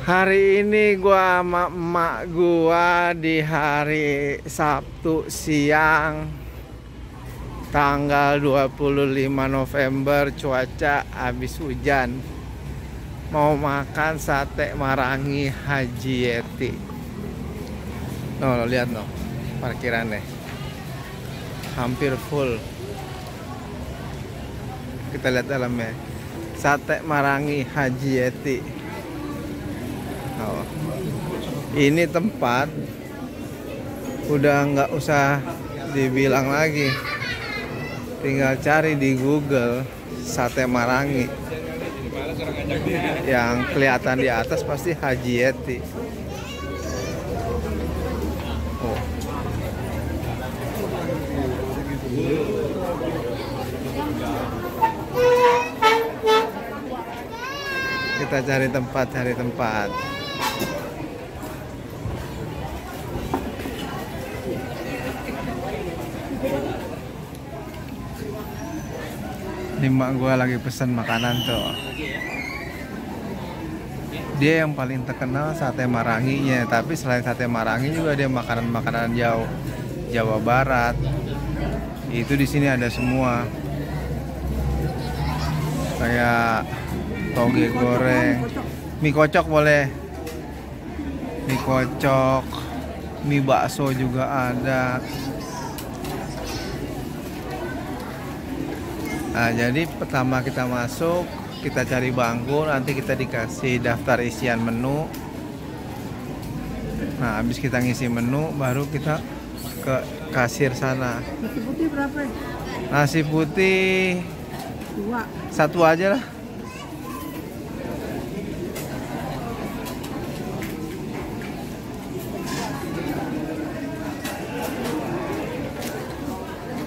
Hari ini gua sama emak gua di hari Sabtu siang tanggal 25 November, cuaca habis hujan. Mau makan sate Marangi Haji Yeti. No, lihat no, parkirannya hampir full. Kita lihat dalamnya. Sate Marangi Haji Yeti. Oh. Ini tempat udah nggak usah dibilang lagi, tinggal cari di Google sate Marangi. Yang kelihatan di atas pasti Haji Yeti. Oh. Kita cari tempat. Ini mak gue lagi pesen makanan tuh. Dia yang paling terkenal sate Maranginya, tapi selain sate Marangi juga dia makanan-makanan Jawa Barat. Itu di sini ada semua. Kayak toge goreng, mie kocok boleh. Mie kocok, mie bakso juga ada. Nah, jadi pertama kita masuk, kita cari bangku, nanti kita dikasih daftar isian menu. Nah, habis kita ngisi menu, baru kita ke kasir sana. Nasi putih berapa? Nasi putih 2. satu aja lah.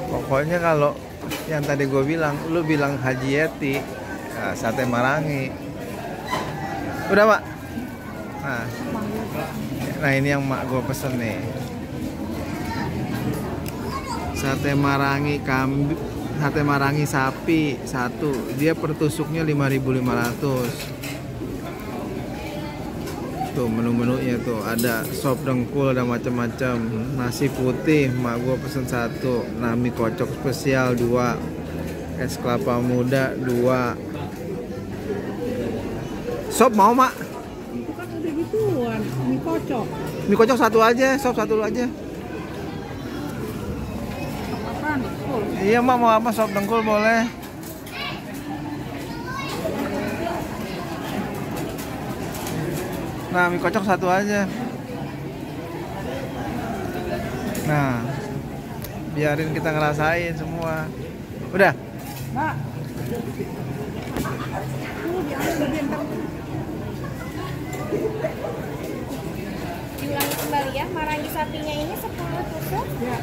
Pokoknya kalau yang tadi gue bilang, lu bilang Haji Yeti, nah, sate Marangi. Udah mak. Nah ini yang mak gue pesen nih. Sate Marangi kambing, sate Marangi sapi satu. Dia per tusuknya 5.500. Tuh menu-menunya tuh ada sop dengkul, ada macam-macam. Nasi putih mak gua pesen 1. Nah, mie kocok spesial 2. Es kelapa muda 2. Sop mau mak? Itu kan udah gituan, mie kocok. Mie kocok 1 aja, sop 1 aja. Apaan? Full. Iya mak, mau apa? Sop dengkul boleh. Nah, mie kocok 1 aja. Nah, biarin kita ngerasain semua. Udah? Mbak. Diambil lebih entar. Diulangi kembali ya, Marangi sapinya ini 10 tusuk Ya.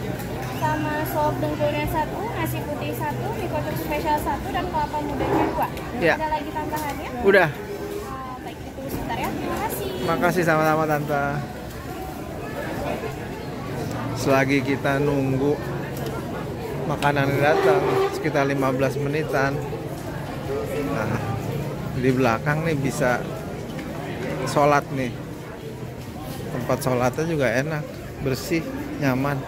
sama sop dengkulnya 1, nasi putih 1, mie kocok spesial 1, dan kelapa mudanya 2. Ya. Ada lagi tambahannya? Udah. Baik, itu sebentar ya, terima kasih. Makasih sama-sama tante. Selagi kita nunggu makanan datang sekitar 15 menitan. Nah, di belakang nih bisa sholat nih. Tempat sholatnya juga enak, bersih, nyaman.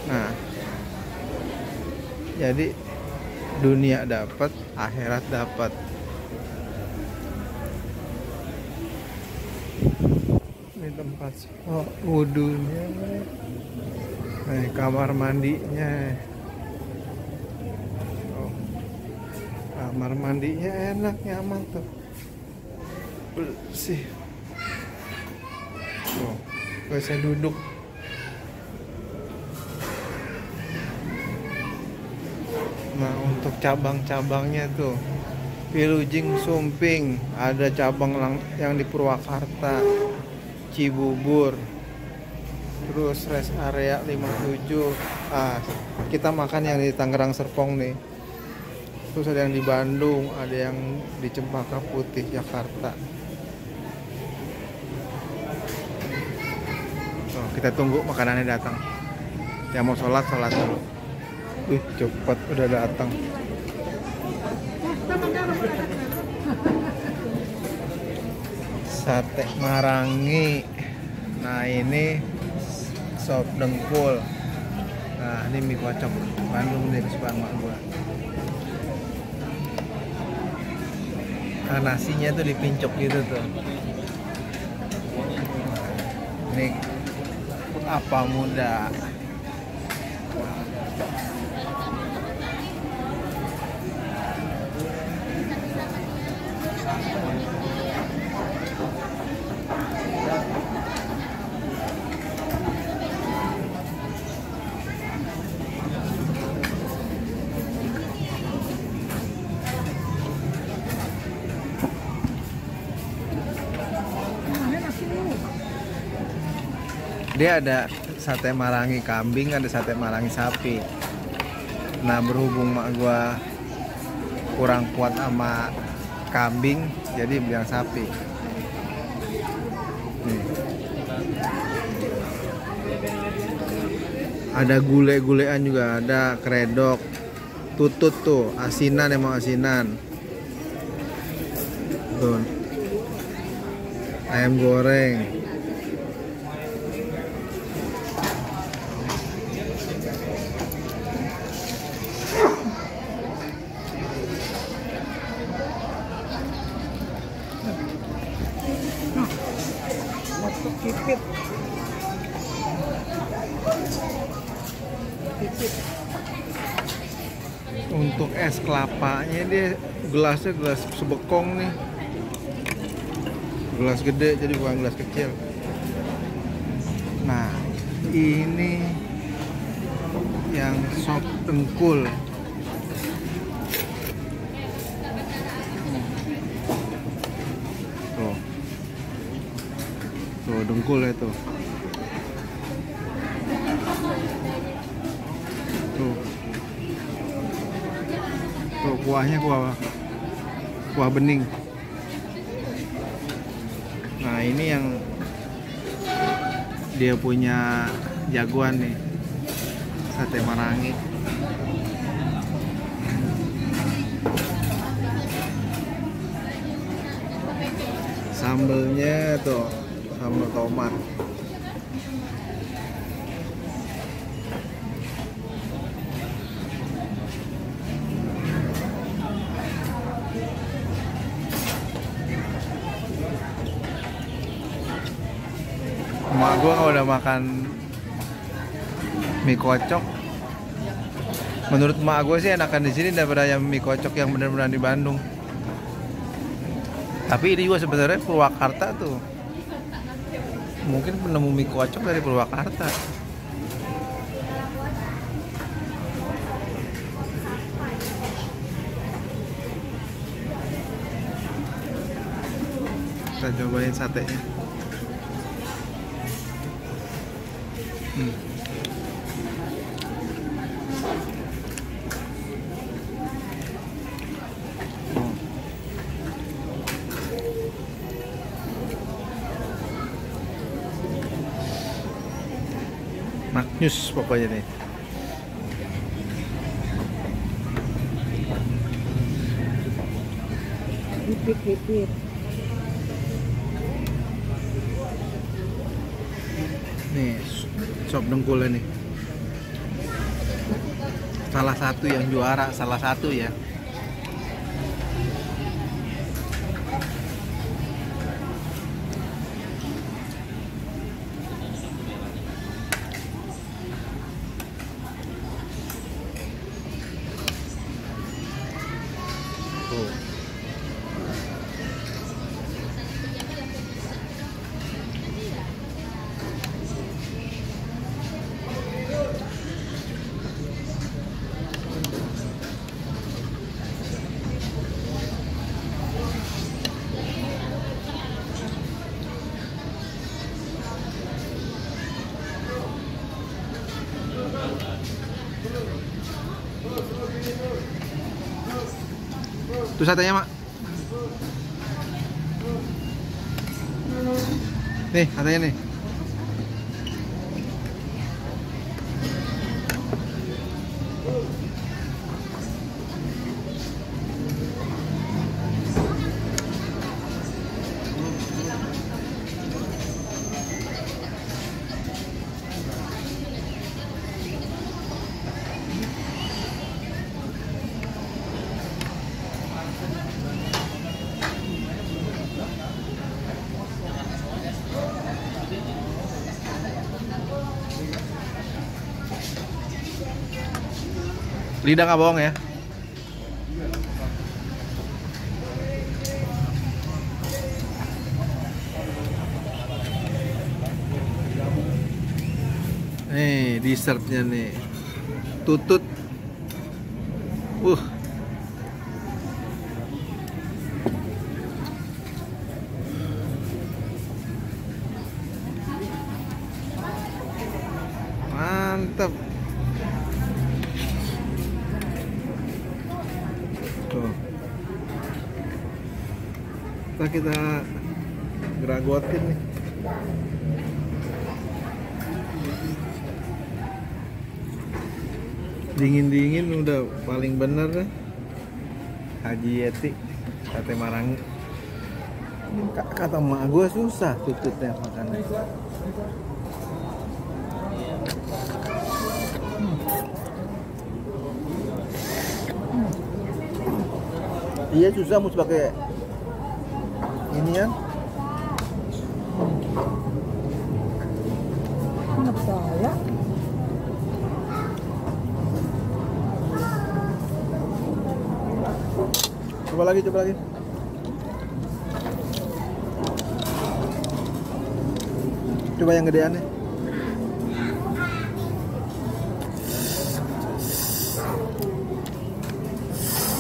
Nah, jadi dunia dapat, akhirat dapat. Ini tempat wudhunya. Nah, kamar mandinya. Oh, kamar mandinya enak, nyaman tuh. Bersih. Oh, bisa duduk. Nah, untuk cabang-cabangnya tuh Wilujeng Sumping, ada cabang yang di Purwakarta, Cibubur, terus rest area 57. Kita makan yang di Tangerang Serpong nih. Terus ada yang di Bandung, ada yang di Cempaka Putih, Jakarta. Kita tunggu makanannya datang. Yang mau sholat dulu. Cepat udah datang. sate Marangi. Nah ini sop dengkul. Nah ini mie kocok Bandung nih, kesukaan mak gua. Nah, nasinya tuh dipincok gitu tuh. Ini apa muda. Dia ada sate Marangi kambing, ada sate Marangi sapi. Nah berhubung mak gua kurang kuat sama kambing, jadi beli yang sapi. Nih. Ada gule-gulean juga, ada kredok, tutut tuh, asinan, emang asinan. Tuh. Ayam goreng. Pipit. Untuk es kelapanya dia gelasnya gelas sebekong nih. Gelas gede jadi bukan gelas kecil. Nah, ini yang sop dengkul. Tuh. Tuh dengkul itu. Tuh. Tuh kuahnya kuah bening. Nah, ini yang dia punya jagoan nih. Sate Marangi. Sambelnya tuh sambal tomat. Emak gua kalau udah makan mie kocok, menurut emak gua sih enakan di sini daripada yang mie kocok yang benar-benar di Bandung. Tapi ini juga sebenarnya Purwakarta tuh. Mungkin penemu mie kocok dari Purwakarta. Kita cobain satenya. Maknyus pokoknya nih. Pipit. Nih sop dengkulnya nih. Salah satu yang juara, salah satu ya. Tuh. Tuh satenya, Mak. Nih, satenya nih. Lidah nggak bohong ya. Nih dessertnya nih, tutut. Mantap. Tuh. Kita geragotin nih. Dingin-dingin udah paling bener deh. Haji Yeti sate Marangi. Kata emak gue susah tututnya makannya. Iya susah, mesti pakai ini ya. Enak saya. Coba lagi, coba lagi. Coba yang gedeannya.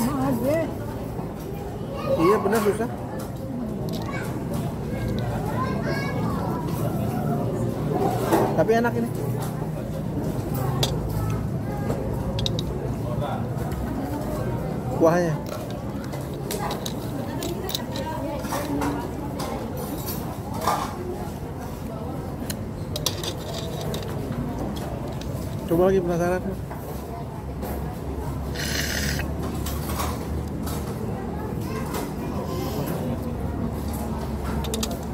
Aja. Iya benar susah. Tapi enak ini. Kuahnya. Coba lagi, penasaran.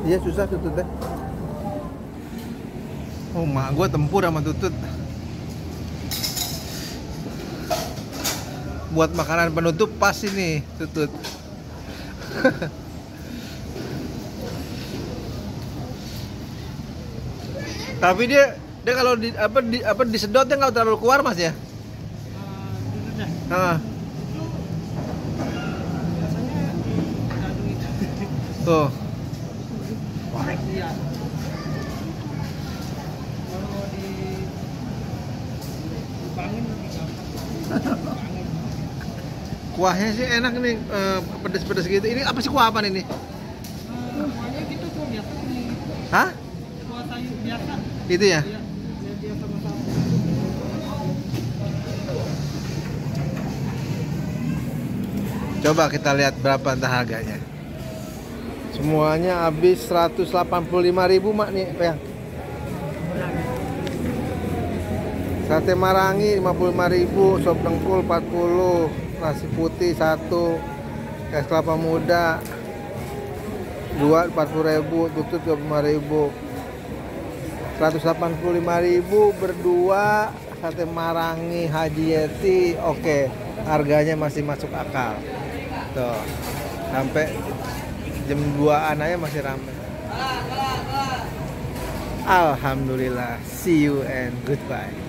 Iya susah tututnya. Oh, mak gue tempur sama tutut. Buat makanan penutup pas ini tutut. Tapi dia kalau disedotnya nggak terlalu keluar mas ya? Tuh. Kuahnya sih enak nih, pedes-pedes gitu. Ini apa sih, kuah apa ini? Kuahnya gitu tuh biasa nih. Hah? Kuah sayur biasa. Itu ya? Iya, dia sama-sama. Coba kita lihat berapa entah harganya. Semuanya habis 185.000 mak nih, Peyang. Sate Marangi 55.000, sop dengkul 40, nasi putih 1, es kelapa muda 2 40.000, tutut 25.000. 185.000 berdua sate Marangi Haji Yeti. Oke, harganya masih masuk akal. Tuh. Sampai jam 2-an aja masih ramai. Alhamdulillah. See you and goodbye.